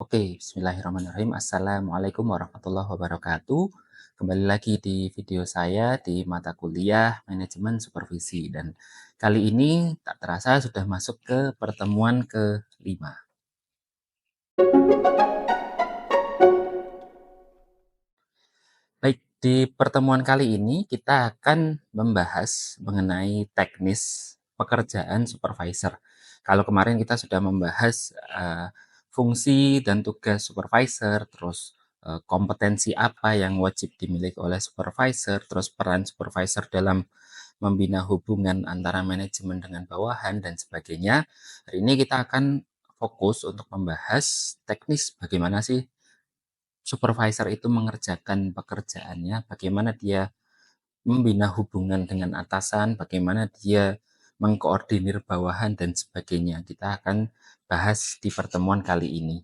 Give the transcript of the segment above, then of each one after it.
Oke, bismillahirrahmanirrahim. Assalamualaikum warahmatullahi wabarakatuh. Kembali lagi di video saya di mata kuliah Manajemen Supervisi. Dan kali ini tak terasa sudah masuk ke pertemuan ke-5. Baik, di pertemuan kali ini kita akan membahas mengenai teknis pekerjaan supervisor. Kalau kemarin kita sudah membahas fungsi dan tugas supervisor, terus kompetensi apa yang wajib dimiliki oleh supervisor, terus peran supervisor dalam membina hubungan antara manajemen dengan bawahan dan sebagainya. Hari ini kita akan fokus untuk membahas teknis bagaimana sih supervisor itu mengerjakan pekerjaannya, bagaimana dia membina hubungan dengan atasan, bagaimana dia mengkoordinir bawahan dan sebagainya. Kita akan bahas di pertemuan kali ini.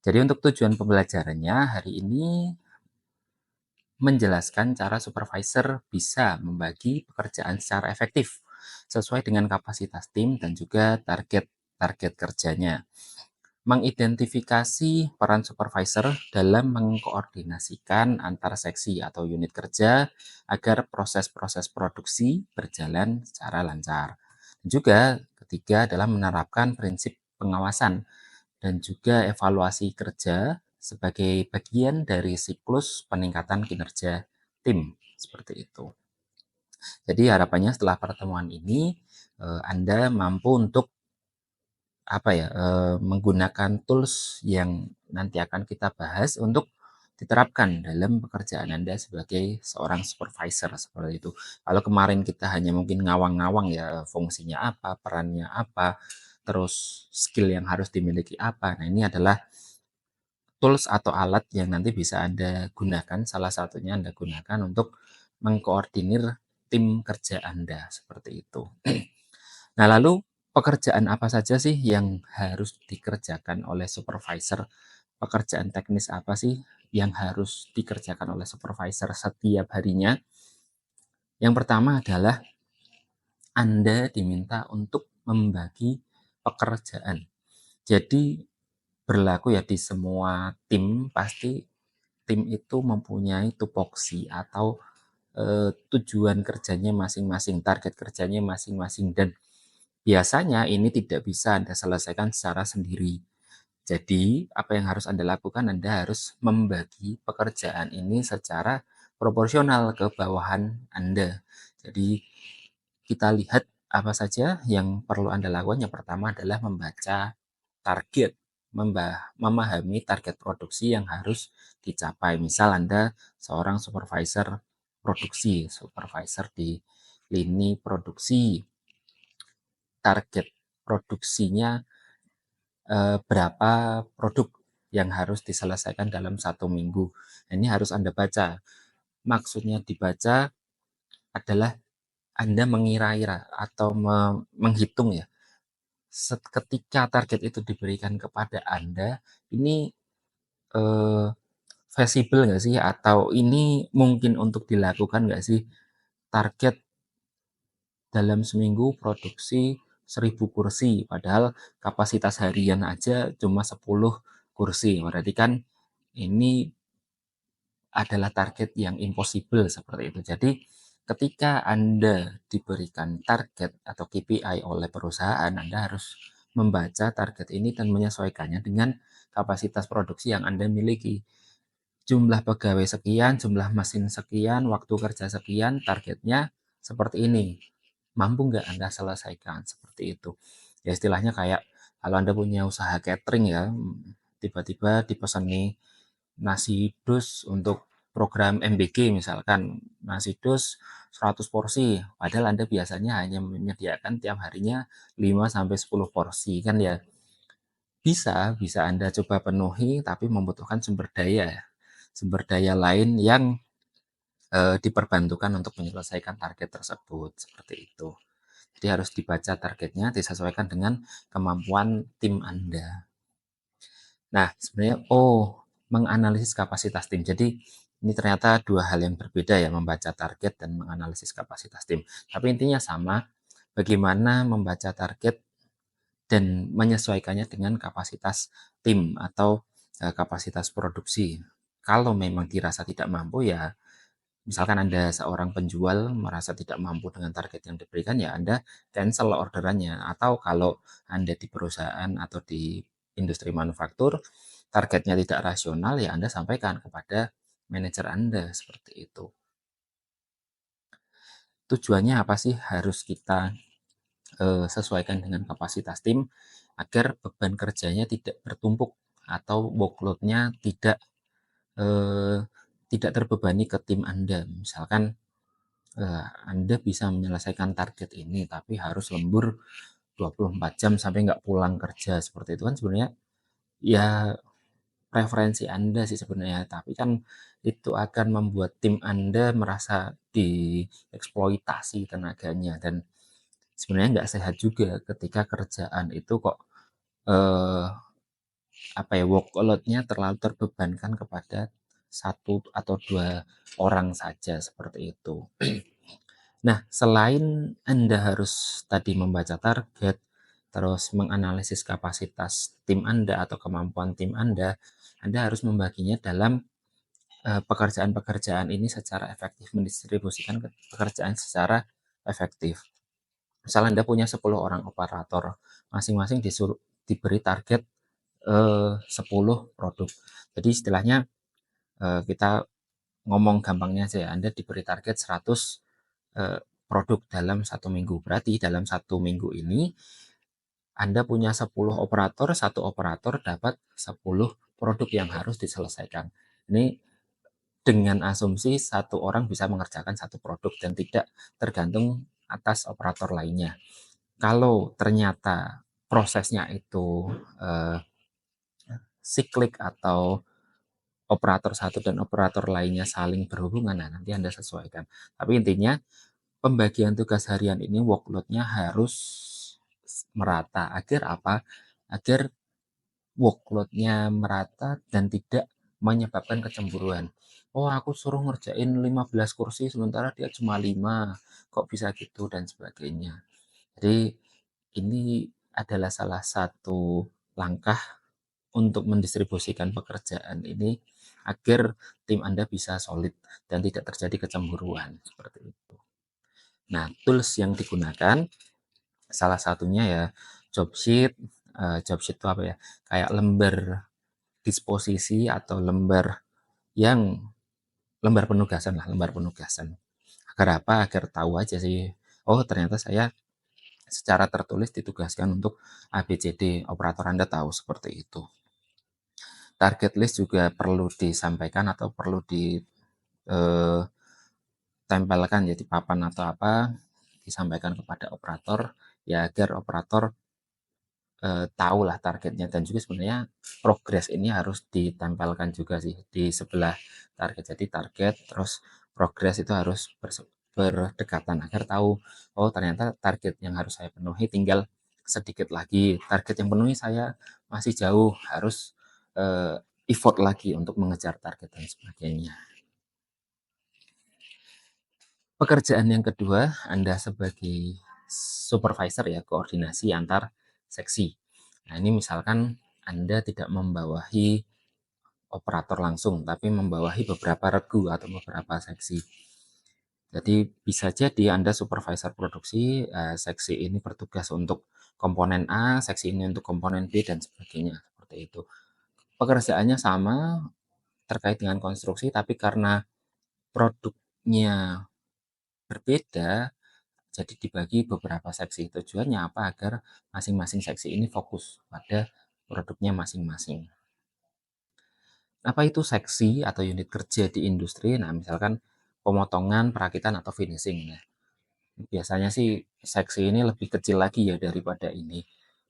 Jadi untuk tujuan pembelajarannya hari ini menjelaskan cara supervisor bisa membagi pekerjaan secara efektif sesuai dengan kapasitas tim dan juga target kerjanya. Mengidentifikasi peran supervisor dalam mengkoordinasikan antar seksi atau unit kerja agar proses-proses produksi berjalan secara lancar. Dan juga ketiga adalah menerapkan prinsip pengawasan dan juga evaluasi kerja sebagai bagian dari siklus peningkatan kinerja tim. Seperti itu. Jadi harapannya setelah pertemuan ini Anda mampu untuk menggunakan tools yang nanti akan kita bahas untuk diterapkan dalam pekerjaan Anda sebagai seorang supervisor seperti itu. Kalau kemarin kita hanya mungkin ngawang-ngawang ya fungsinya apa, perannya apa, terus skill yang harus dimiliki apa. Nah, ini adalah tools atau alat yang nanti bisa Anda gunakan, salah satunya Anda gunakan untuk mengkoordinir tim kerja Anda seperti itu. Nah, lalu pekerjaan apa saja sih yang harus dikerjakan oleh supervisor? Pekerjaan teknis apa sih yang harus dikerjakan oleh supervisor setiap harinya? Yang pertama adalah Anda diminta untuk membagi pekerjaan. Jadi berlaku ya di semua tim, pasti tim itu mempunyai tupoksi atau tujuan kerjanya masing-masing, target kerjanya masing-masing, dan biasanya ini tidak bisa Anda selesaikan secara sendiri. Jadi, apa yang harus Anda lakukan? Anda harus membagi pekerjaan ini secara proporsional ke bawahan Anda. Jadi, kita lihat apa saja yang perlu Anda lakukan. Yang pertama adalah membaca target, memahami target produksi yang harus dicapai. Misal Anda seorang supervisor produksi, supervisor di lini produksi, target produksinya berapa produk yang harus diselesaikan dalam 1 minggu. Ini harus Anda baca. Maksudnya dibaca adalah Anda mengira-ira atau menghitung ya. Ketika target itu diberikan kepada Anda, ini eh, feasible nggak sih? Atau ini mungkin untuk dilakukan nggak sih? Target dalam seminggu produksi 1.000 kursi, padahal kapasitas harian aja cuma 10 kursi. Berarti kan ini adalah target yang impossible seperti itu. Jadi ketika Anda diberikan target atau KPI oleh perusahaan, Anda harus membaca target ini dan menyesuaikannya dengan kapasitas produksi yang Anda miliki. Jumlah pegawai sekian, jumlah mesin sekian, waktu kerja sekian, targetnya seperti ini. Mampu nggak Anda selesaikan seperti itu? Ya istilahnya kayak kalau Anda punya usaha catering ya, tiba-tiba dipesani nasi dus untuk program MBG misalkan, nasi dus 100 porsi, padahal Anda biasanya hanya menyediakan tiap harinya 5 sampai 10 porsi kan ya. Bisa Anda coba penuhi tapi membutuhkan sumber daya lain yang diperbantukan untuk menyelesaikan target tersebut seperti itu. Jadi harus dibaca targetnya disesuaikan dengan kemampuan tim Anda. Nah, sebenarnya menganalisis kapasitas tim. Jadi ini ternyata dua hal yang berbeda ya, membaca target dan menganalisis kapasitas tim. Tapi intinya sama, bagaimana membaca target dan menyesuaikannya dengan kapasitas tim atau kapasitas produksi. Kalau memang dirasa tidak mampu, ya misalkan Anda seorang penjual merasa tidak mampu dengan target yang diberikan, ya Anda cancel orderannya. Atau kalau Anda di perusahaan atau di industri manufaktur, targetnya tidak rasional, ya Anda sampaikan kepada manajer Anda seperti itu. Tujuannya apa sih? Harus kita sesuaikan dengan kapasitas tim agar beban kerjanya tidak bertumpuk atau workload-nya eh, tidak terbebani ke tim Anda. Misalkan Anda bisa menyelesaikan target ini tapi harus lembur 24 jam sampai nggak pulang kerja, seperti itu kan sebenarnya ya preferensi Anda sih sebenarnya, tapi kan itu akan membuat tim Anda merasa dieksploitasi tenaganya, dan sebenarnya nggak sehat juga ketika kerjaan itu kok eh, apa ya, workload-nya terlalu terbebankan kepada satu atau dua orang saja seperti itu. Nah, selain Anda harus tadi membaca target, terus menganalisis kapasitas tim Anda atau kemampuan tim Anda harus membaginya dalam pekerjaan-pekerjaan ini secara efektif, mendistribusikan pekerjaan secara efektif. Misal Anda punya 10 orang operator, masing-masing diberi target 10 produk. Jadi istilahnya kita ngomong gampangnya aja ya, Anda diberi target 100 produk dalam 1 minggu. Berarti dalam 1 minggu ini Anda punya 10 operator, satu operator dapat 10 produk yang harus diselesaikan. Ini dengan asumsi satu orang bisa mengerjakan satu produk dan tidak tergantung atas operator lainnya. Kalau ternyata prosesnya itu eh, siklik atau operator satu dan operator lainnya saling berhubungan, nah nanti Anda sesuaikan. Tapi intinya pembagian tugas harian ini workload-nya harus merata. Agar apa? Agar workload-nya merata dan tidak menyebabkan kecemburuan. Oh, aku suruh ngerjain 15 kursi sementara dia cuma 5. Kok bisa gitu dan sebagainya. Jadi ini adalah salah satu langkah untuk mendistribusikan pekerjaan ini agar tim Anda bisa solid dan tidak terjadi kecemburuan seperti itu. Nah, tools yang digunakan salah satunya ya job sheet. Job sheet itu apa ya? Kayak lembar disposisi atau yang lembar penugasan lah, lembar penugasan. Agar apa? Agar tahu aja sih. Oh, ternyata saya secara tertulis ditugaskan untuk ABCD. Operator Anda tahu seperti itu. Target list juga perlu disampaikan atau perlu ditempelkan jadi papan atau apa, disampaikan kepada operator ya agar operator tahu lah targetnya, dan juga sebenarnya progres ini harus ditempelkan juga sih di sebelah target. Jadi target terus progres itu harus berdekatan agar tahu, oh ternyata target yang harus saya penuhi tinggal sedikit lagi, target yang penuhi saya masih jauh, harus uh, effort lagi untuk mengejar target dan sebagainya. Pekerjaan yang kedua, Anda sebagai supervisor ya, koordinasi antar seksi. Nah, ini misalkan Anda tidak membawahi operator langsung, tapi membawahi beberapa regu atau beberapa seksi. Jadi bisa jadi Anda supervisor produksi, seksi ini bertugas untuk komponen A, seksi ini untuk komponen B, dan sebagainya. Seperti itu. Pekerjaannya sama, terkait dengan konstruksi, tapi karena produknya berbeda, jadi dibagi beberapa seksi. Tujuannya apa? Agar masing-masing seksi ini fokus pada produknya masing-masing. Apa itu seksi atau unit kerja di industri? Nah, misalkan pemotongan, perakitan, atau finishing. Nah, biasanya sih seksi ini lebih kecil lagi ya daripada ini.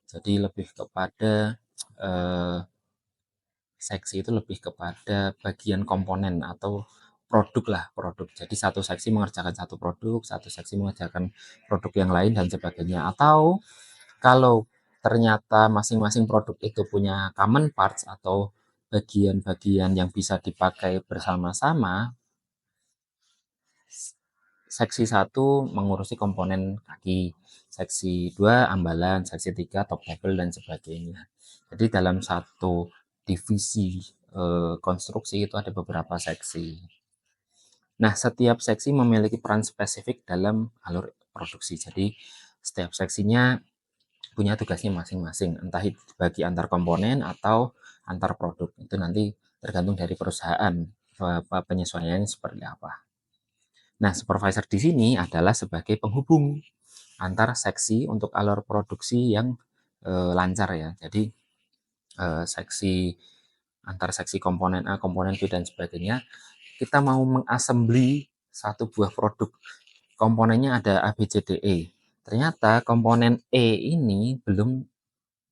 Jadi lebih kepada eh, seksi itu lebih kepada bagian komponen atau produk lah, produk. Jadi satu seksi mengerjakan satu produk, satu seksi mengerjakan produk yang lain dan sebagainya. Atau kalau ternyata masing-masing produk itu punya common parts atau bagian-bagian yang bisa dipakai bersama-sama, seksi 1 mengurusi komponen kaki, seksi 2 ambalan, seksi 3 top label dan sebagainya. Jadi dalam satu divisi konstruksi itu ada beberapa seksi. Nah, setiap seksi memiliki peran spesifik dalam alur produksi. Jadi, setiap seksinya punya tugasnya masing-masing, entah itu bagi antar komponen atau antar produk. Itu nanti tergantung dari perusahaan penyesuaiannya seperti apa. Nah, supervisor di sini adalah sebagai penghubung antar seksi untuk alur produksi yang lancar ya. Jadi seksi antar seksi komponen A, komponen B dan sebagainya, kita mau mengassembly satu buah produk, komponennya ada A, B, C, D, E. Ternyata komponen E ini belum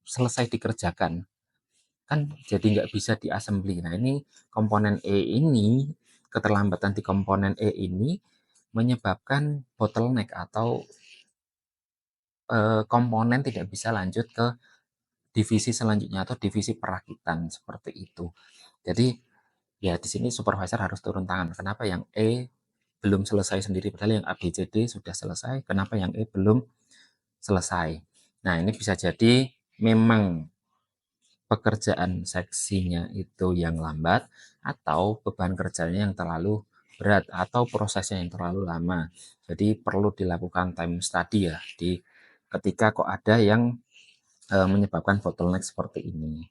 selesai dikerjakan, kan jadi nggak bisa diassembly. Nah, ini komponen E ini, keterlambatan di komponen E ini menyebabkan bottleneck atau komponen tidak bisa lanjut ke divisi selanjutnya atau divisi perakitan seperti itu. Jadi ya di sini supervisor harus turun tangan. Kenapa yang E belum selesai sendiri padahal yang A, B, C, D sudah selesai, kenapa yang E belum selesai? Nah, ini bisa jadi memang pekerjaan seksinya itu yang lambat atau beban kerjanya yang terlalu berat atau prosesnya yang terlalu lama. Jadi perlu dilakukan time study ya di ketika kok ada yang menyebabkan bottleneck seperti ini.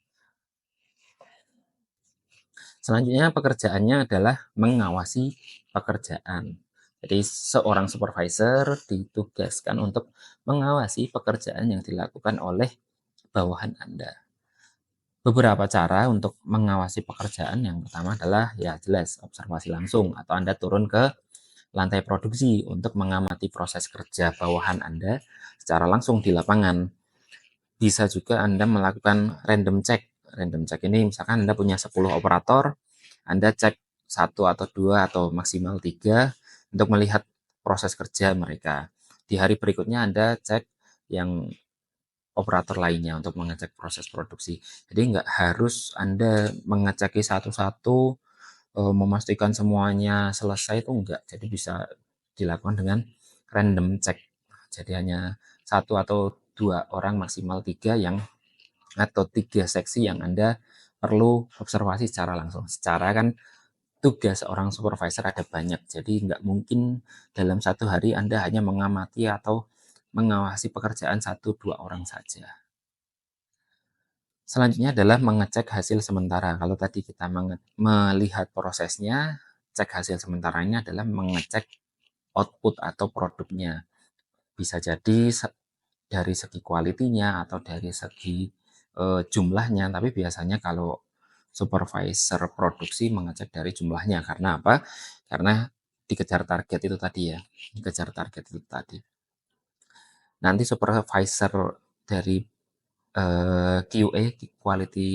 Selanjutnya pekerjaannya adalah mengawasi pekerjaan. Jadi seorang supervisor ditugaskan untuk mengawasi pekerjaan yang dilakukan oleh bawahan Anda. Beberapa cara untuk mengawasi pekerjaan, yang pertama adalah ya jelas observasi langsung atau Anda turun ke lantai produksi untuk mengamati proses kerja bawahan Anda secara langsung di lapangan. Bisa juga Anda melakukan random check. Random check ini misalkan Anda punya 10 operator, Anda cek satu atau dua atau maksimal 3 untuk melihat proses kerja mereka. Di hari berikutnya Anda cek yang operator lainnya untuk mengecek proses produksi. Jadi nggak harus Anda mengecek satu-satu, memastikan semuanya selesai itu enggak. Jadi bisa dilakukan dengan random check. Jadi hanya satu atau dua orang maksimal 3 yang atau 3 seksi yang Anda perlu observasi secara langsung. Secara kan tugas seorang supervisor ada banyak, jadi nggak mungkin dalam satu hari Anda hanya mengamati atau mengawasi pekerjaan satu dua orang saja. Selanjutnya adalah mengecek hasil sementara. Kalau tadi kita melihat prosesnya, cek hasil sementaranya adalah mengecek output atau produknya. Bisa jadi dari segi kualitinya atau dari segi jumlahnya, tapi biasanya kalau supervisor produksi mengecek dari jumlahnya. Karena apa? Karena dikejar target itu tadi ya, dikejar target itu tadi. Nanti supervisor dari QA, Quality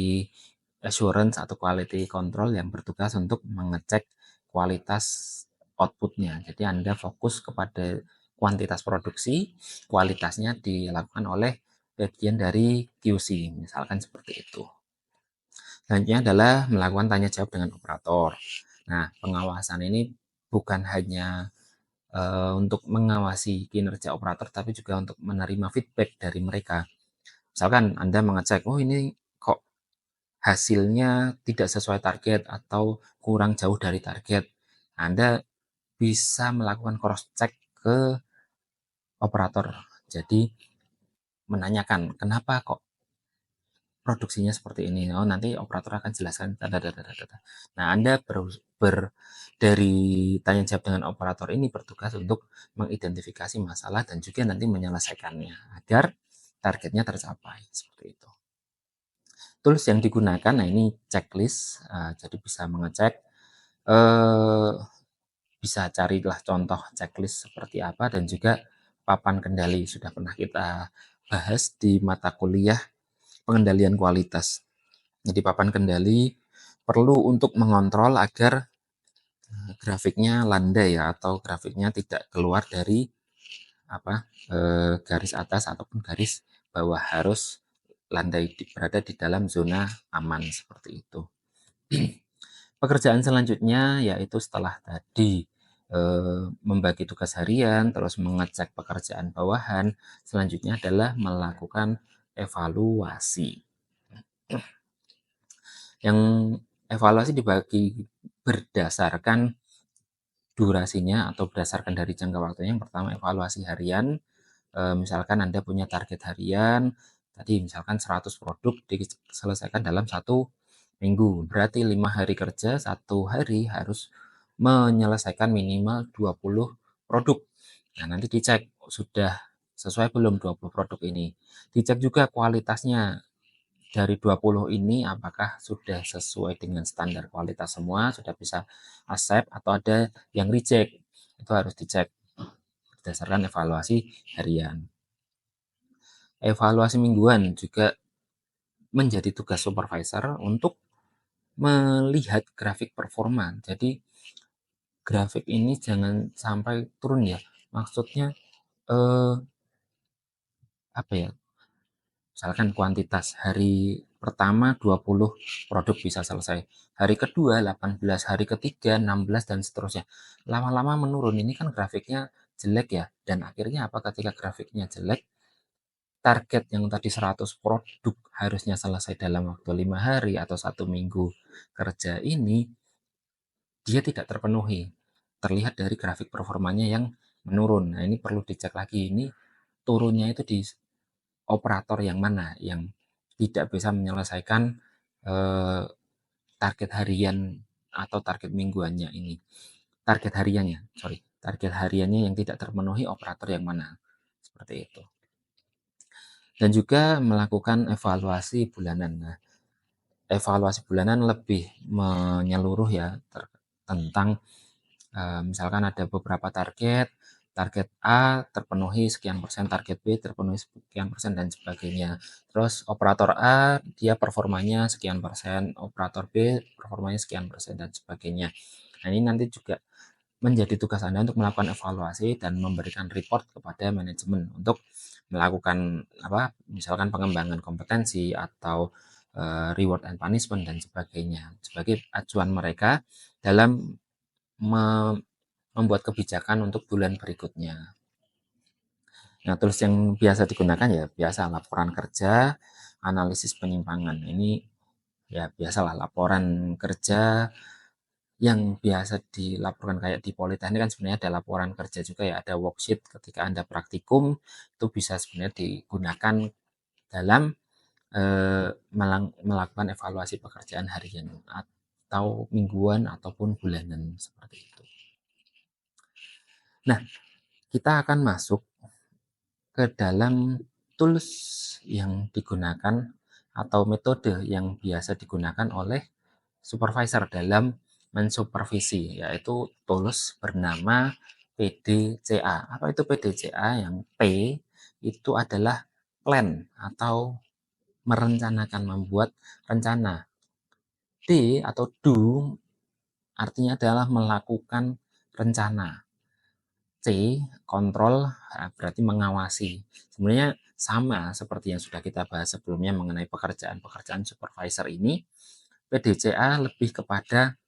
Assurance atau Quality Control yang bertugas untuk mengecek kualitas outputnya. Jadi Anda fokus kepada kuantitas produksi, kualitasnya dilakukan oleh bagian dari QC, misalkan seperti itu. Selanjutnya adalah melakukan tanya jawab dengan operator. Nah, pengawasan ini bukan hanya untuk mengawasi kinerja operator, tapi juga untuk menerima feedback dari mereka. Misalkan Anda mengecek, oh ini kok hasilnya tidak sesuai target atau kurang jauh dari target. Anda bisa melakukan cross check ke operator. Jadi menanyakan kenapa kok produksinya seperti ini. Oh, nanti operator akan jelaskan. Nah, Anda dari tanya jawab dengan operator ini bertugas untuk mengidentifikasi masalah dan juga nanti menyelesaikannya agar targetnya tercapai. Seperti itu. Tools yang digunakan, nah ini checklist, jadi bisa mengecek, bisa carilah contoh checklist seperti apa dan juga papan kendali sudah pernah kita bahas di mata kuliah pengendalian kualitas. Jadi papan kendali perlu untuk mengontrol agar grafiknya landai ya atau grafiknya tidak keluar dari apa garis atas ataupun garis bawah, harus landai berada di dalam zona aman seperti itu. Pekerjaan selanjutnya yaitu setelah tadi membagi tugas harian, terus mengecek pekerjaan bawahan, selanjutnya adalah melakukan evaluasi. Yang evaluasi dibagi berdasarkan durasinya atau berdasarkan dari jangka waktunya. Yang pertama evaluasi harian, misalkan Anda punya target harian, tadi misalkan 100 produk diselesaikan dalam 1 minggu. Berarti 5 hari kerja, 1 hari harus menyelesaikan minimal 20 produk. Nah, nanti dicek sudah sesuai belum 20 produk ini. Dicek juga kualitasnya dari 20 ini apakah sudah sesuai dengan standar kualitas semua, sudah bisa accept atau ada yang reject. Itu harus dicek berdasarkan evaluasi harian. Evaluasi mingguan juga menjadi tugas supervisor untuk melihat grafik performa. Jadi grafik ini jangan sampai turun ya. Maksudnya eh, apa ya? Misalkan kuantitas hari pertama 20 produk bisa selesai. Hari kedua 18, hari ketiga 16 dan seterusnya. Lama-lama menurun. Ini kan grafiknya jelek ya. Dan akhirnya apa ketika grafiknya jelek? Target yang tadi 100 produk harusnya selesai dalam waktu 5 hari atau 1 minggu kerja ini, dia tidak terpenuhi. Terlihat dari grafik performanya yang menurun. Nah, ini perlu dicek lagi. Ini turunnya itu di operator yang mana yang tidak bisa menyelesaikan eh, target harian atau target mingguannya ini. Target hariannya, sorry. Target hariannya yang tidak terpenuhi operator yang mana. Seperti itu. Dan juga melakukan evaluasi bulanan. Nah, evaluasi bulanan lebih menyeluruh ya tentang misalkan ada beberapa target, target A terpenuhi sekian persen, target B terpenuhi sekian persen dan sebagainya. Terus operator A dia performanya sekian persen, operator B performanya sekian persen dan sebagainya. Nah, ini nanti juga menjadi tugas Anda untuk melakukan evaluasi dan memberikan report kepada manajemen untuk melakukan apa misalkan pengembangan kompetensi atau reward and punishment dan sebagainya sebagai acuan mereka dalam membuat kebijakan untuk bulan berikutnya. Nah, tools yang biasa digunakan ya biasa laporan kerja, analisis penyimpangan. Ini ya biasalah laporan kerja yang biasa dilaporkan kayak di Politeknik kan sebenarnya ada laporan kerja juga ya, ada worksheet ketika Anda praktikum itu bisa sebenarnya digunakan dalam melakukan evaluasi pekerjaan harian atau mingguan ataupun bulanan seperti itu. Nah, kita akan masuk ke dalam tools yang digunakan atau metode yang biasa digunakan oleh supervisor dalam mensupervisi, yaitu tools bernama PDCA. Apa itu PDCA? Yang P itu adalah plan atau merencanakan, membuat rencana. D atau do artinya adalah melakukan rencana. C, kontrol, berarti mengawasi. Sebenarnya sama seperti yang sudah kita bahas sebelumnya mengenai pekerjaan-pekerjaan supervisor ini. PDCA lebih kepada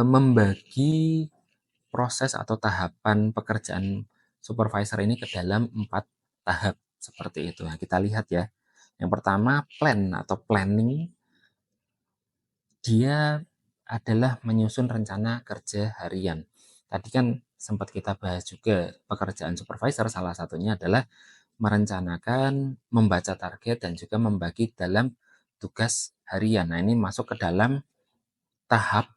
membagi proses atau tahapan pekerjaan supervisor ini ke dalam 4 tahap seperti itu. Nah, kita lihat ya. Yang pertama plan atau planning, dia adalah menyusun rencana kerja harian. Tadi kan sempat kita bahas juga pekerjaan supervisor, salah satunya adalah merencanakan, membaca target, dan juga membagi dalam tugas harian. Nah, ini masuk ke dalam tahap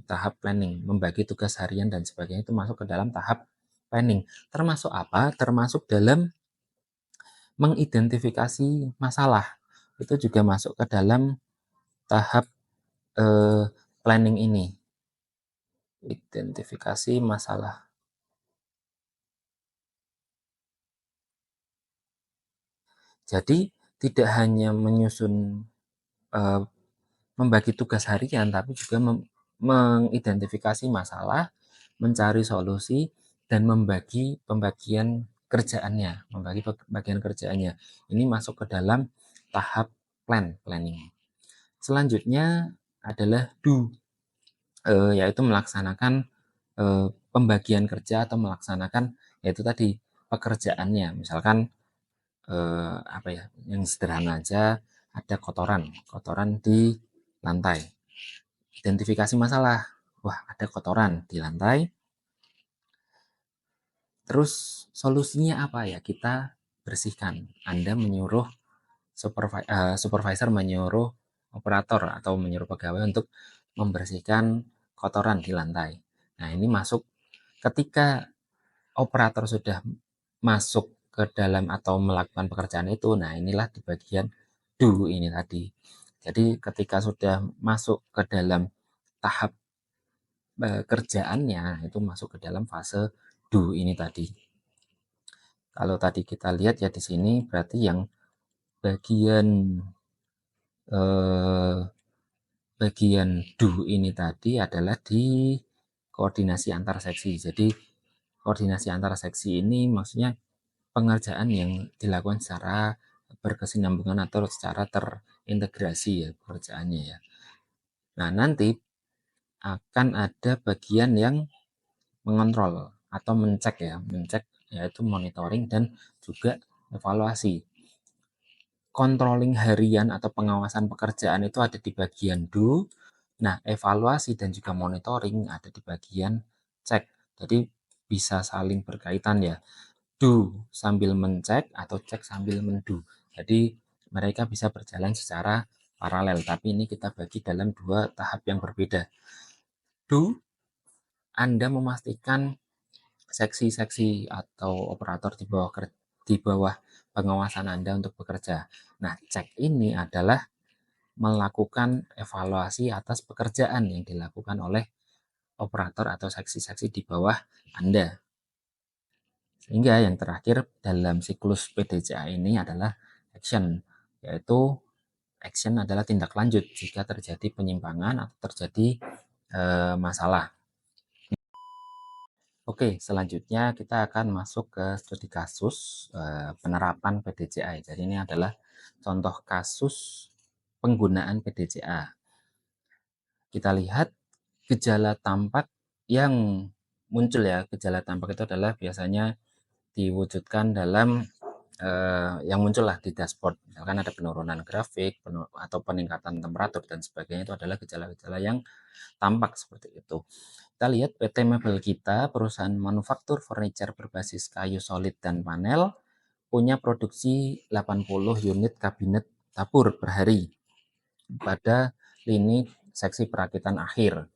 tahap planning, membagi tugas harian dan sebagainya itu masuk ke dalam tahap planning. Termasuk apa? Termasuk dalam mengidentifikasi masalah. Itu juga masuk ke dalam tahap planning ini. Identifikasi masalah. Jadi tidak hanya menyusun membagi tugas harian, tapi juga mengidentifikasi masalah, mencari solusi, dan membagi pembagian kerjaannya, membagi bagian kerjaannya. Ini masuk ke dalam tahap planning. Selanjutnya adalah do, yaitu melaksanakan pembagian kerja atau melaksanakan yaitu tadi pekerjaannya. Misalkan apa ya, yang sederhana aja ada kotoran di lantai. Identifikasi masalah, wah ada kotoran di lantai. Terus solusinya apa ya? Kita bersihkan. Anda menyuruh supervisor menyuruh operator atau menyuruh pegawai untuk membersihkan kotoran di lantai. Nah, ini masuk ketika operator sudah masuk ke dalam atau melakukan pekerjaan itu. Nah, inilah di bagian do ini tadi. Jadi ketika sudah masuk ke dalam tahap kerjaannya, itu masuk ke dalam fase do ini tadi. Kalau tadi kita lihat ya di sini berarti yang bagian eh, bagian do ini tadi adalah di koordinasi antar seksi. Jadi koordinasi antar seksi ini maksudnya pengerjaan yang dilakukan secara berkesinambungan atau secara terintegrasi ya pekerjaannya ya. Nah, nanti akan ada bagian yang mengontrol atau mencek ya, mencek yaitu monitoring dan juga evaluasi. Controlling harian atau pengawasan pekerjaan itu ada di bagian do. Nah, evaluasi dan juga monitoring ada di bagian cek. Jadi bisa saling berkaitan ya. Do sambil mencek atau cek sambil mendu. Jadi mereka bisa berjalan secara paralel, tapi ini kita bagi dalam dua tahap yang berbeda. Do, Anda memastikan seksi-seksi atau operator di bawah pengawasan Anda untuk bekerja. Nah, cek ini adalah melakukan evaluasi atas pekerjaan yang dilakukan oleh operator atau seksi-seksi di bawah Anda. Sehingga yang terakhir dalam siklus PDCA ini adalah action, yaitu action adalah tindak lanjut jika terjadi penyimpangan atau terjadi masalah. Oke, selanjutnya kita akan masuk ke studi kasus penerapan PDCA. Jadi ini adalah contoh kasus penggunaan PDCA. Kita lihat gejala tampak yang muncul ya. Gejala tampak itu adalah biasanya diwujudkan dalam yang muncul lah di dashboard. Misalkan ada penurunan grafik atau peningkatan temperatur dan sebagainya, itu adalah gejala-gejala yang tampak seperti itu. Kita lihat PT Mebel kita, perusahaan manufaktur furniture berbasis kayu solid dan panel, punya produksi 80 unit kabinet dapur per hari pada lini seksi perakitan akhir.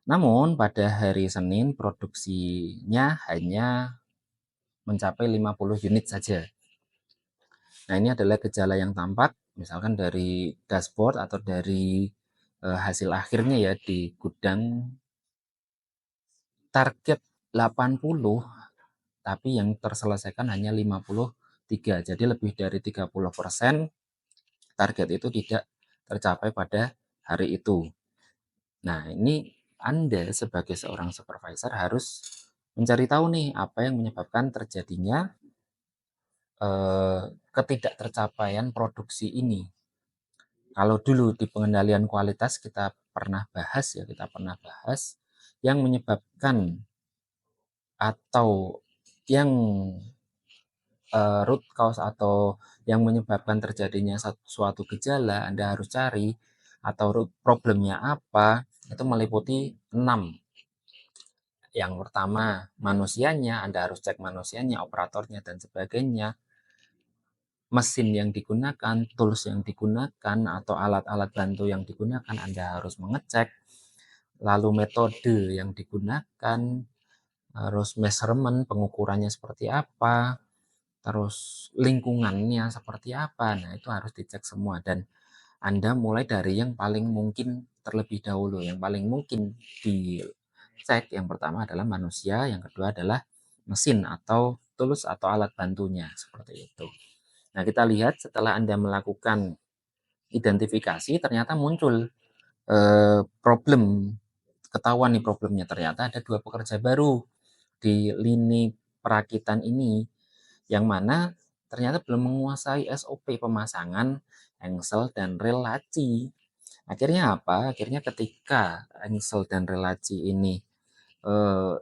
Namun pada hari Senin produksinya hanya mencapai 50 unit saja. Nah, ini adalah gejala yang tampak misalkan dari dashboard atau dari hasil akhirnya ya di gudang. Target 80 tapi yang terselesaikan hanya 53. Jadi lebih dari 30% target itu tidak tercapai pada hari itu. Nah, ini Anda sebagai seorang supervisor harus mencari tahu nih apa yang menyebabkan terjadinya ketidaktercapaian produksi ini. Kalau dulu di pengendalian kualitas kita pernah bahas yang menyebabkan atau yang root cause atau yang menyebabkan terjadinya suatu gejala Anda harus cari atau root problemnya apa, itu meliputi 6. Yang pertama manusianya, Anda harus cek manusianya, operatornya dan sebagainya, mesin yang digunakan, tools yang digunakan atau alat-alat bantu yang digunakan Anda harus mengecek, lalu metode yang digunakan, harus measurement pengukurannya seperti apa, terus lingkungannya seperti apa. Nah, itu harus dicek semua dan Anda mulai dari yang paling mungkin terlebih dahulu. Yang paling mungkin dicek yang pertama adalah manusia, yang kedua adalah mesin atau tools atau alat bantunya seperti itu. Nah, kita lihat setelah Anda melakukan identifikasi ternyata muncul problem, ketahuan nih problemnya, ternyata ada 2 pekerja baru di lini perakitan ini yang mana ternyata belum menguasai SOP pemasangan engsel dan rel laci. Akhirnya apa? Akhirnya ketika engsel dan rel laci ini eh,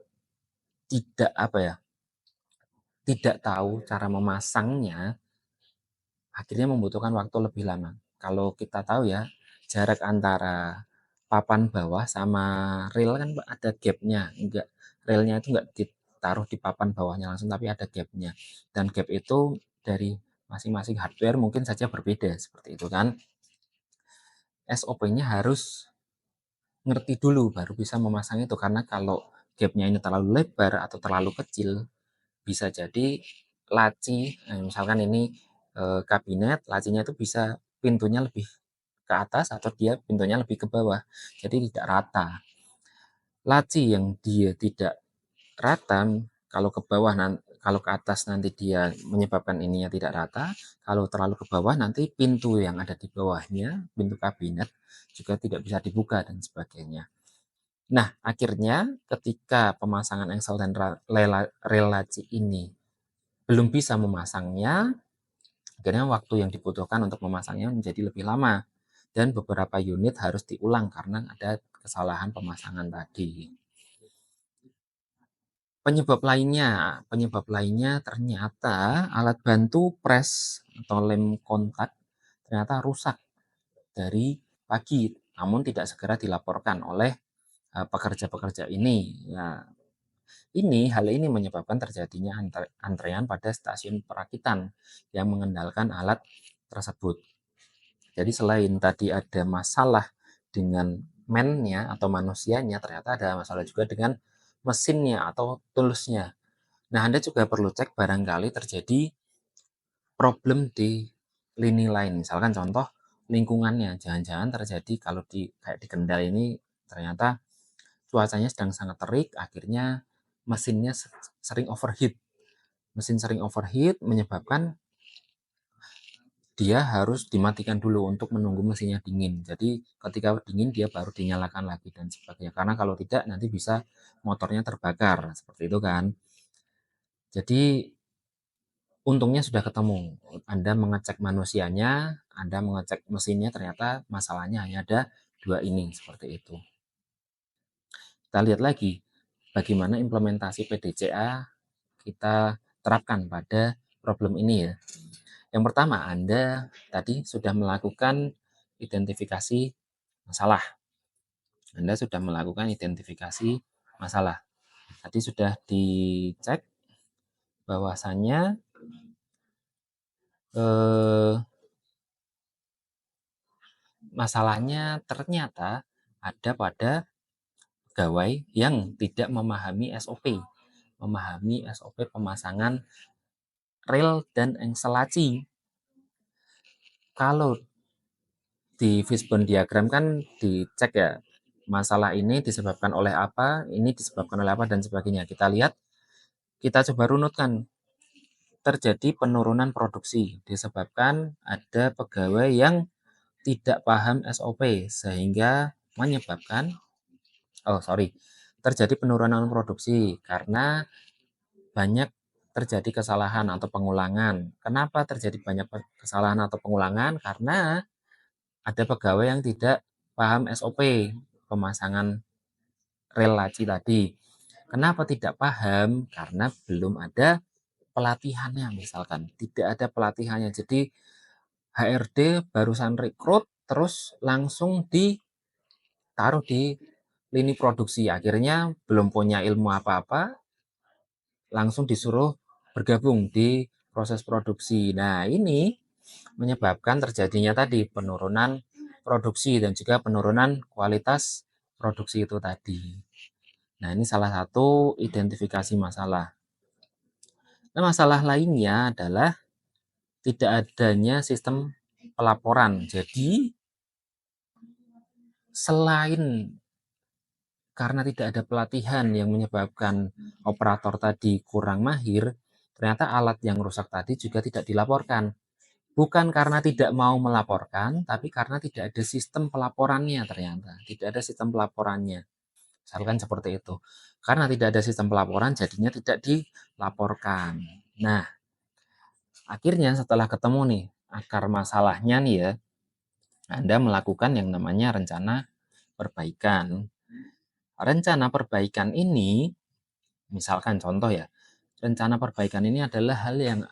tidak apa ya, tidak tahu cara memasangnya, akhirnya membutuhkan waktu lebih lama. kalau kita tahu ya, jarak antara papan bawah sama rel kan ada gapnya, enggak, relnya itu enggak ditaruh di papan bawahnya langsung tapi ada gapnya, dan gap itu dari masing-masing hardware mungkin saja berbeda seperti itu kan. SOP-nya harus ngerti dulu baru bisa memasang itu, karena kalau gapnya ini terlalu lebar atau terlalu kecil bisa jadi laci, misalkan ini kabinet, lacinya itu bisa pintunya lebih ke atas atau dia pintunya lebih ke bawah, jadi tidak rata. Laci yang dia tidak rata, kalau ke bawah kalau ke atas nanti dia menyebabkan ininya tidak rata, kalau terlalu ke bawah nanti pintu yang ada di bawahnya, pintu kabinet juga tidak bisa dibuka dan sebagainya. Nah, akhirnya ketika pemasangan engsel dan rel laci ini belum bisa memasangnya, akhirnya waktu yang dibutuhkan untuk memasangnya menjadi lebih lama dan beberapa unit harus diulang karena ada kesalahan pemasangan tadi. Penyebab lainnya ternyata alat bantu press atau lem kontak ternyata rusak dari pagi, namun tidak segera dilaporkan oleh pekerja-pekerja ini. Nah, hal ini menyebabkan terjadinya antrean pada stasiun perakitan yang mengendalikan alat tersebut. Jadi selain tadi ada masalah dengan man-nya atau manusianya, ternyata ada masalah juga dengan mesinnya atau toolsnya. Nah, Anda juga perlu cek barangkali terjadi problem di lini lain. Misalkan contoh lingkungannya, jangan-jangan terjadi kalau kayak di Kendal ini ternyata cuacanya sedang sangat terik, akhirnya mesinnya sering overheat. Mesin sering overheat menyebabkan dia harus dimatikan dulu untuk menunggu mesinnya dingin. Jadi ketika dingin dia baru dinyalakan lagi dan sebagainya. Karena kalau tidak nanti bisa motornya terbakar, seperti itu kan. Jadi untungnya sudah ketemu. Anda mengecek manusianya, Anda mengecek mesinnya, ternyata masalahnya hanya ada dua ini, seperti itu. Kita lihat lagi bagaimana implementasi PDCA kita terapkan pada problem ini ya. Yang pertama, Anda tadi sudah melakukan identifikasi masalah. Anda sudah melakukan identifikasi masalah. Tadi sudah dicek bahwasannya masalahnya ternyata ada pada pegawai yang tidak memahami SOP pemasangan rel dan engsel laci. Kalau di fishbone diagram kan dicek ya, masalah ini disebabkan oleh apa, ini disebabkan oleh apa, dan sebagainya. Kita lihat, kita coba runutkan. Terjadi penurunan produksi disebabkan ada pegawai yang tidak paham SOP sehingga menyebabkan terjadi penurunan produksi karena banyak terjadi kesalahan atau pengulangan. Kenapa terjadi banyak kesalahan atau pengulangan? Karena ada pegawai yang tidak paham SOP pemasangan rel laci tadi. Kenapa tidak paham? Karena belum ada pelatihannya, misalkan tidak ada pelatihannya. Jadi HRD barusan rekrut terus langsung ditaruh di lini produksi, akhirnya belum punya ilmu apa-apa, langsung disuruh bergabung di proses produksi. Nah, ini menyebabkan terjadinya tadi penurunan produksi dan juga penurunan kualitas produksi itu tadi. Nah, ini salah satu identifikasi masalah. Nah, masalah lainnya adalah tidak adanya sistem pelaporan. Jadi, selain karena tidak ada pelatihan yang menyebabkan operator tadi kurang mahir, ternyata alat yang rusak tadi juga tidak dilaporkan. Bukan karena tidak mau melaporkan, tapi karena tidak ada sistem pelaporannya ternyata. Tidak ada sistem pelaporannya. Misalkan seperti itu. Karena tidak ada sistem pelaporan, jadinya tidak dilaporkan. Nah, akhirnya setelah ketemu nih akar masalahnya nih ya, Anda melakukan yang namanya rencana perbaikan. Rencana perbaikan ini, misalkan contoh ya, rencana perbaikan ini adalah hal yang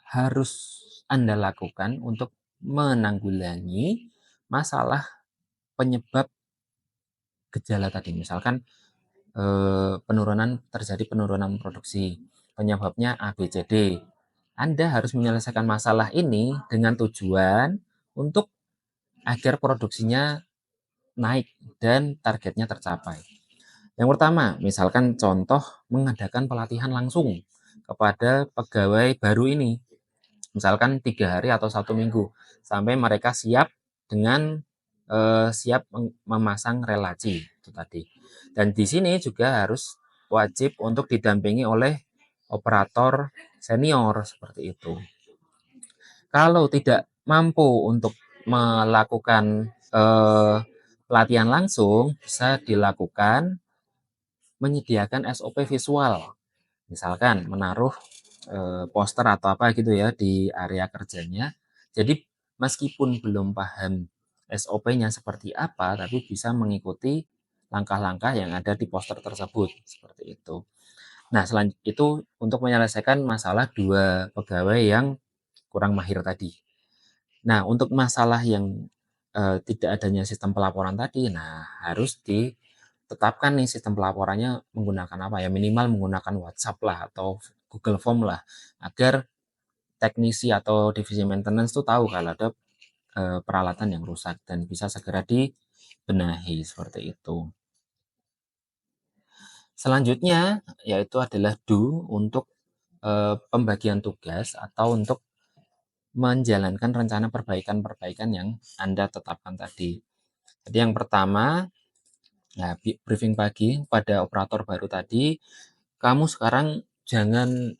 harus Anda lakukan untuk menanggulangi masalah penyebab gejala tadi. Misalkan terjadi penurunan produksi, penyebabnya A, B, C, D. Anda harus menyelesaikan masalah ini dengan tujuan untuk agar produksinya naik dan targetnya tercapai. Yang pertama, misalkan contoh mengadakan pelatihan langsung kepada pegawai baru ini, misalkan 3 hari atau 1 minggu, sampai mereka siap dengan siap memasang relasi itu tadi. Dan di sini juga harus wajib untuk didampingi oleh operator senior seperti itu. Kalau tidak mampu untuk melakukan pelatihan langsung, bisa dilakukan menyediakan SOP visual. Misalkan menaruh poster atau apa gitu ya di area kerjanya. Jadi meskipun belum paham SOP-nya seperti apa, tapi bisa mengikuti langkah-langkah yang ada di poster tersebut seperti itu. Nah, selanjutnya itu untuk menyelesaikan masalah 2 pegawai yang kurang mahir tadi. Nah, untuk masalah yang tidak adanya sistem pelaporan tadi, nah harus ditetapkan nih sistem pelaporannya menggunakan apa ya, minimal menggunakan WhatsApp lah atau Google Form lah, agar teknisi atau divisi maintenance tuh tahu kalau ada peralatan yang rusak dan bisa segera dibenahi seperti itu. Selanjutnya yaitu adalah do untuk pembagian tugas atau untuk menjalankan rencana perbaikan-perbaikan yang Anda tetapkan tadi. Jadi yang pertama, nah, briefing pagi pada operator baru tadi, kamu sekarang jangan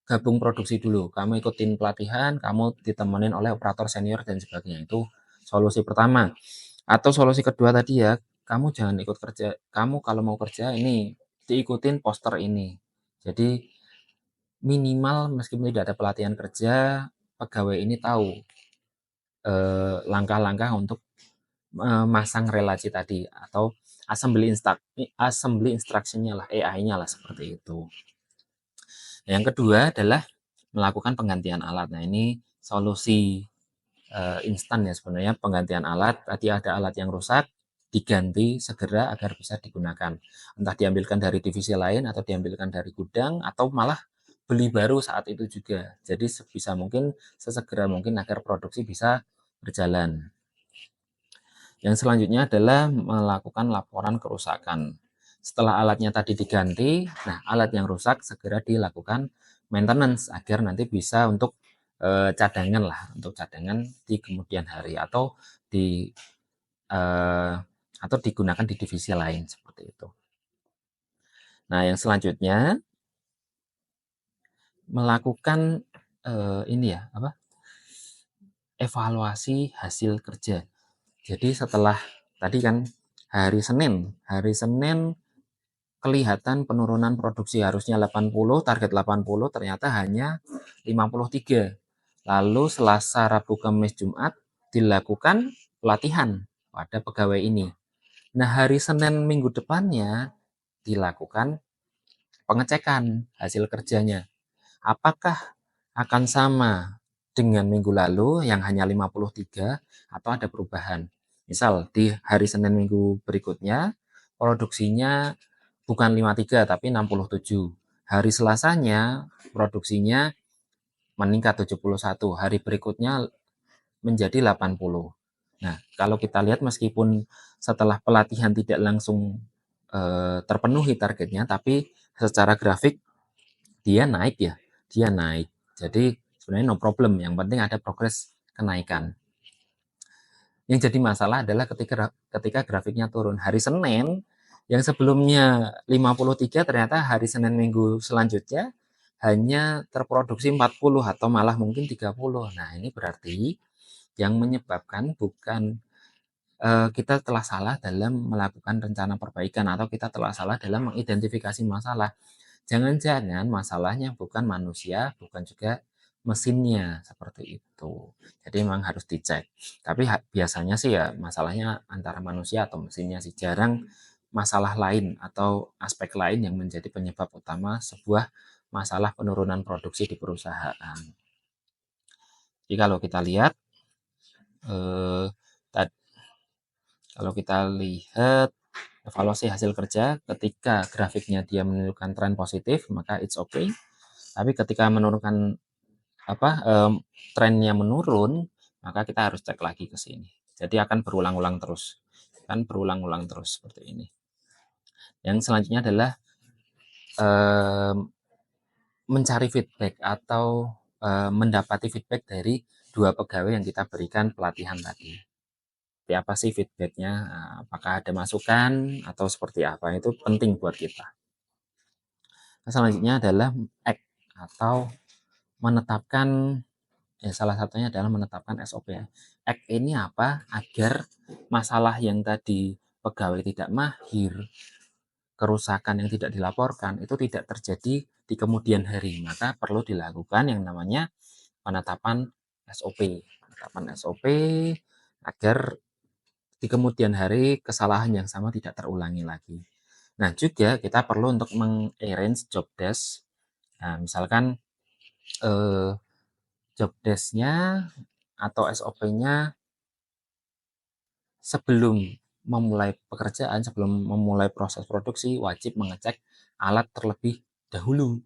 gabung produksi dulu. Kamu ikutin pelatihan, kamu ditemenin oleh operator senior dan sebagainya. Itu solusi pertama. Atau solusi kedua tadi ya, kamu jangan ikut kerja. Kamu kalau mau kerja ini diikutin poster ini. Jadi minimal meskipun tidak ada pelatihan kerja, pegawai ini tahu langkah-langkah untuk memasang relasi tadi atau assembly instruction-nya lah, AI-nya lah seperti itu. Yang kedua adalah melakukan penggantian alat. Nah, ini solusi instan ya sebenarnya, penggantian alat. Tadi ada alat yang rusak, diganti segera agar bisa digunakan. Entah diambilkan dari divisi lain atau diambilkan dari gudang atau malah beli baru saat itu juga. Jadi sebisa mungkin, sesegera mungkin agar produksi bisa berjalan. Yang selanjutnya adalah melakukan laporan kerusakan. Setelah alatnya tadi diganti, nah alat yang rusak segera dilakukan maintenance agar nanti bisa untuk cadangan lah, untuk cadangan di kemudian hari atau digunakan di divisi lain seperti itu. Nah, yang selanjutnya melakukan ini ya, evaluasi hasil kerja. Jadi setelah tadi kan hari Senin kelihatan penurunan produksi, harusnya 80, target 80, ternyata hanya 53. Lalu Selasa, Rabu, Kamis, Jumat dilakukan pelatihan pada pegawai ini. Nah, hari Senin minggu depannya dilakukan pengecekan hasil kerjanya. Apakah akan sama dengan minggu lalu yang hanya 53 atau ada perubahan? Misal di hari Senin minggu berikutnya produksinya bukan 53 tapi 67. Hari Selasanya produksinya meningkat 71. Hari berikutnya menjadi 80. Nah, kalau kita lihat meskipun setelah pelatihan tidak langsung terpenuhi targetnya, tapi secara grafik dia naik ya, dia naik. Jadi sebenarnya no problem, yang penting ada progres kenaikan. Yang jadi masalah adalah ketika grafiknya turun. Hari Senin yang sebelumnya 53 ternyata hari Senin minggu selanjutnya hanya terproduksi 40 atau malah mungkin 30. Nah, ini berarti yang menyebabkan bukan kita telah salah dalam melakukan rencana perbaikan atau kita telah salah dalam mengidentifikasi masalah. Jangan-jangan masalahnya bukan manusia, bukan juga mesinnya, seperti itu. Jadi memang harus dicek. Tapi biasanya sih ya masalahnya antara manusia atau mesinnya sih. Jarang masalah lain atau aspek lain yang menjadi penyebab utama sebuah masalah penurunan produksi di perusahaan. Jadi kalau kita lihat Eh, Kalau kita lihat evaluasi hasil kerja, ketika grafiknya dia menunjukkan tren positif, maka it's okay. Tapi ketika menurunkan trennya menurun, maka kita harus cek lagi ke sini. Jadi akan berulang-ulang terus, seperti ini. Yang selanjutnya adalah eh, mencari feedback atau mendapati feedback dari dua pegawai yang kita berikan pelatihan tadi. Seperti apa sih feedbacknya? Apakah ada masukan atau seperti apa? Itu penting buat kita. Nah, selanjutnya adalah act atau menetapkan, ya salah satunya adalah menetapkan SOP. Act ini apa? Agar masalah yang tadi pegawai tidak mahir, kerusakan yang tidak dilaporkan itu tidak terjadi di kemudian hari. Maka perlu dilakukan yang namanya penetapan SOP. Penetapan SOP agar di kemudian hari kesalahan yang sama tidak terulangi lagi. Nah, juga kita perlu untuk meng-arrange job desk. Nah, misalkan eh, job desk-nya atau SOP-nya sebelum memulai pekerjaan, sebelum memulai proses produksi, wajib mengecek alat terlebih dahulu.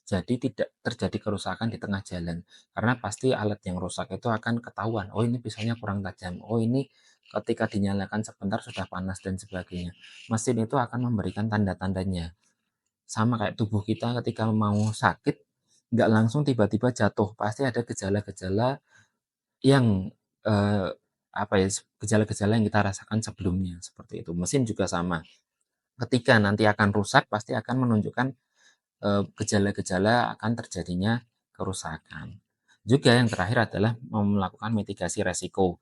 Jadi tidak terjadi kerusakan di tengah jalan. Karena pasti alat yang rusak itu akan ketahuan. Oh, ini pisaunya kurang tajam. Oh, ini ketika dinyalakan sebentar sudah panas dan sebagainya. Mesin itu akan memberikan tanda-tandanya. Sama kayak tubuh kita ketika mau sakit, nggak langsung tiba-tiba jatuh. Pasti ada gejala-gejala yang eh, gejala-gejala yang kita rasakan sebelumnya. Seperti itu. Mesin juga sama. Ketika nanti akan rusak, pasti akan menunjukkan gejala-gejala akan terjadinya kerusakan. Juga yang terakhir adalah melakukan mitigasi resiko.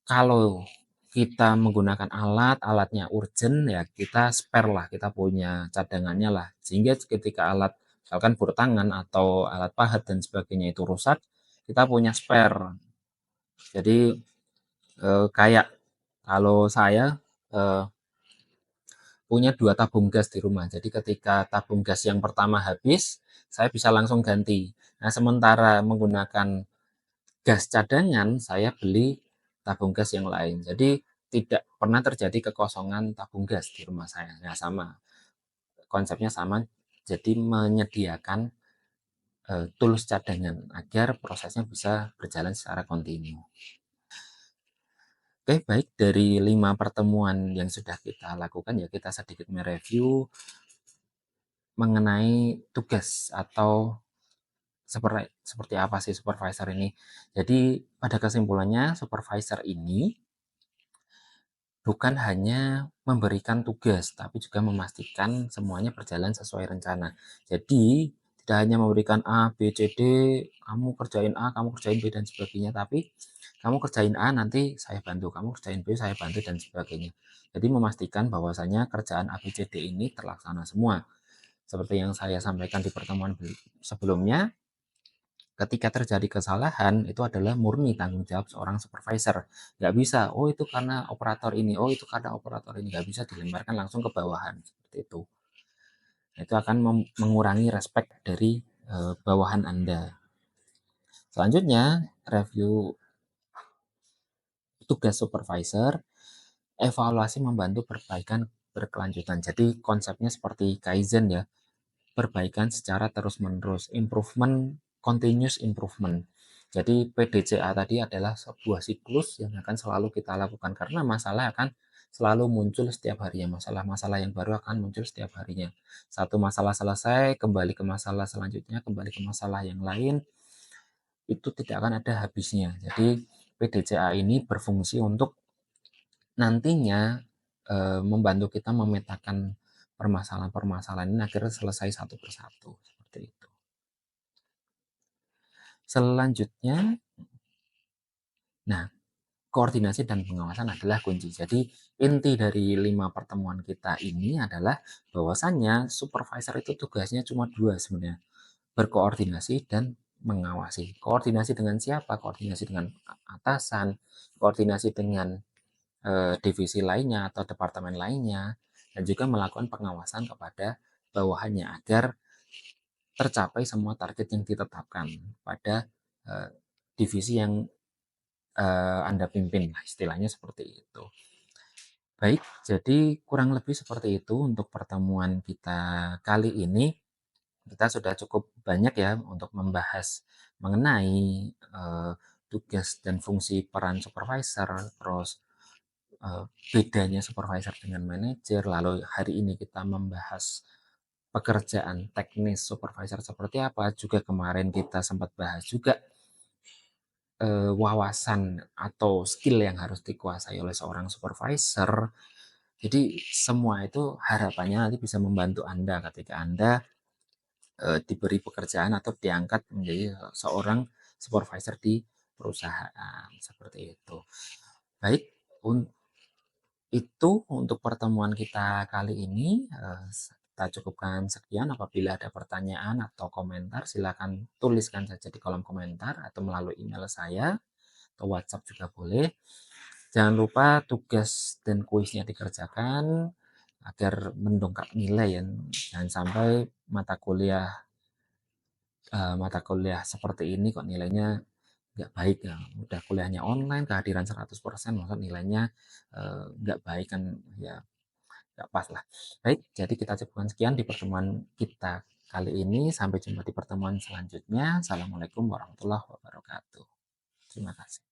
Kalau kita menggunakan alatnya urgent, ya kita spare lah, kita punya cadangannya lah. Sehingga ketika alat, misalkan bur tangan atau alat pahat dan sebagainya itu rusak, kita punya spare. Jadi kayak kalau saya eh, punya 2 tabung gas di rumah. Jadi ketika tabung gas yang pertama habis, saya bisa langsung ganti. Nah, sementara menggunakan gas cadangan, saya beli tabung gas yang lain. Jadi tidak pernah terjadi kekosongan tabung gas di rumah saya. Nah, sama. Konsepnya sama. Jadi menyediakan tools cadangan agar prosesnya bisa berjalan secara kontinu. Oke, baik, dari 5 pertemuan yang sudah kita lakukan, ya kita sedikit mereview mengenai tugas atau seperti apa sih supervisor ini. Jadi pada kesimpulannya, supervisor ini bukan hanya memberikan tugas, tapi juga memastikan semuanya berjalan sesuai rencana. Jadi tidak hanya memberikan A, B, C, D, kamu kerjain A, kamu kerjain B, dan sebagainya, tapi kamu kerjain A, nanti saya bantu, kamu kerjain B, saya bantu, dan sebagainya. Jadi memastikan bahwasanya kerjaan A, B, C, D ini terlaksana semua. Seperti yang saya sampaikan di pertemuan sebelumnya, ketika terjadi kesalahan itu adalah murni tanggung jawab seorang supervisor. Nggak bisa, oh itu karena operator ini, oh itu karena operator ini. Nggak bisa dilemparkan langsung ke bawahan. Seperti itu. Itu akan mengurangi respect dari bawahan Anda. Selanjutnya, review tugas supervisor, evaluasi membantu perbaikan berkelanjutan. Jadi konsepnya seperti Kaizen ya, perbaikan secara terus-menerus, improvement, continuous improvement. Jadi PDCA tadi adalah sebuah siklus yang akan selalu kita lakukan karena masalah akan selalu muncul setiap harinya. Masalah-masalah yang baru akan muncul setiap harinya. Satu masalah selesai, kembali ke masalah selanjutnya, kembali ke masalah yang lain, itu tidak akan ada habisnya. Jadi PDCA ini berfungsi untuk nantinya membantu kita memetakan permasalahan-permasalahan ini agar selesai satu persatu. Seperti itu. Selanjutnya, nah, koordinasi dan pengawasan adalah kunci. Jadi, inti dari 5 pertemuan kita ini adalah bahwasannya supervisor itu tugasnya cuma 2 sebenarnya, berkoordinasi dan mengawasi. Koordinasi dengan siapa? Koordinasi dengan atasan, koordinasi dengan divisi lainnya atau departemen lainnya, dan juga melakukan pengawasan kepada bawahannya agar tercapai semua target yang ditetapkan pada divisi yang Anda pimpin, lah istilahnya seperti itu. Baik, jadi kurang lebih seperti itu untuk pertemuan kita kali ini. Kita sudah cukup banyak ya untuk membahas mengenai tugas dan fungsi peran supervisor, terus eh, bedanya supervisor dengan manajer. Lalu hari ini kita membahas pekerjaan teknis supervisor seperti apa. Juga kemarin kita sempat bahas juga wawasan atau skill yang harus dikuasai oleh seorang supervisor. Jadi semua itu harapannya nanti bisa membantu Anda ketika Anda diberi pekerjaan atau diangkat menjadi seorang supervisor di perusahaan seperti itu. Baik, itu untuk pertemuan kita kali ini. Kita cukupkan sekian. Apabila ada pertanyaan atau komentar, silakan tuliskan saja di kolom komentar atau melalui email saya atau WhatsApp juga boleh. Jangan lupa tugas dan kuisnya dikerjakan agar mendongkrak nilai ya. Jangan sampai mata kuliah seperti ini kok nilainya nggak baik ya. Udah kuliahnya online, kehadiran 100%, maksud nilainya nggak baik kan ya, nggak pas lah. Baik, jadi kita cukupkan sekian di pertemuan kita kali ini. Sampai jumpa di pertemuan selanjutnya. Assalamualaikum warahmatullahi wabarakatuh. Terima kasih.